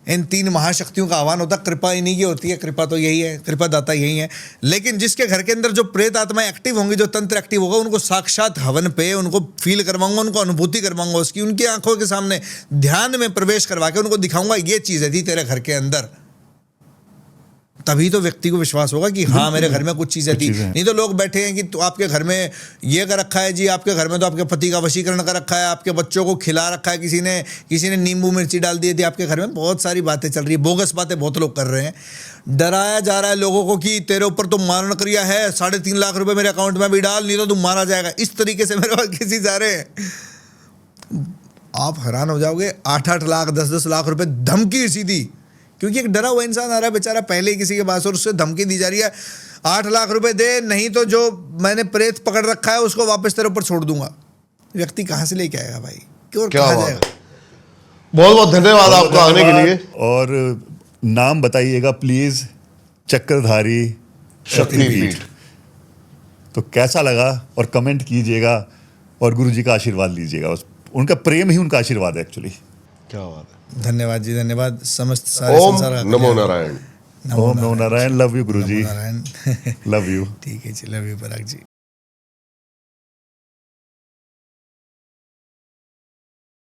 इन 3 महाशक्तियों का आह्वान होता, कृपा इन्हीं की होती है। कृपा तो यही है, कृपा दाता यही है। लेकिन जिसके घर के अंदर जो प्रेत आत्माएं एक्टिव होंगी, जो तंत्र एक्टिव होगा, उनको साक्षात हवन पे उनको फील करवाऊंगा, उनको अनुभूति करवाऊंगा उसकी, उनकी आंखों के सामने ध्यान में प्रवेश करवा के उनको दिखाऊंगा ये चीज़ थी तेरे घर के अंदर। तभी तो व्यक्ति को विश्वास होगा कि हाँ, मेरे घर में कुछ चीज़ें थी। नहीं तो लोग बैठे हैं कि तो आपके घर में ये कर रखा है जी, आपके घर में तो आपके पति का वशीकरण कर रखा है, आपके बच्चों को खिला रखा है, किसी ने नींबू मिर्ची डाल दी थी आपके घर में। बहुत सारी बातें चल रही है, बोगस बातें बहुत लोग कर रहे हैं। डराया जा रहा है लोगों को कि तेरे ऊपर तो मारण क्रिया है, 3.5 लाख रुपए मेरे अकाउंट में भी डाल, नहीं तो तुम मारा जाएगा। इस तरीके से मेरे पास किसी जा रहे हैं, आप हैरान हो जाओगे। 8-8 लाख 10-10 लाख रुपए धमकी सीधी, क्योंकि एक डरा हुआ इंसान आ रहा है बेचारा पहले ही किसी के पास, और उससे धमकी दी जा रही है 8 लाख रुपए दे, नहीं तो जो मैंने प्रेत पकड़ रखा है उसको वापस तेरे ऊपर छोड़ दूंगा। व्यक्ति कहाँ से लेके आएगा भाई, क्यों, कहाँ जाएगा? बहुत बहुत धन्यवाद आपका आने के लिए। और नाम बताइएगा प्लीज, चक्रधारी शक्तिपीठ। तो कैसा लगा और कमेंट कीजिएगा और गुरु जी का आशीर्वाद लीजिएगा। उनका प्रेम ही उनका आशीर्वाद है एक्चुअली। क्या बात है। धन्यवाद जी, धन्यवाद समस्त सारे ओम संसार का नमो कल्याण। नारायण। ओम नमो Narayan. Love you Guru ji, Narayan. Love you. ठीक है जी, लव यू पराग जी।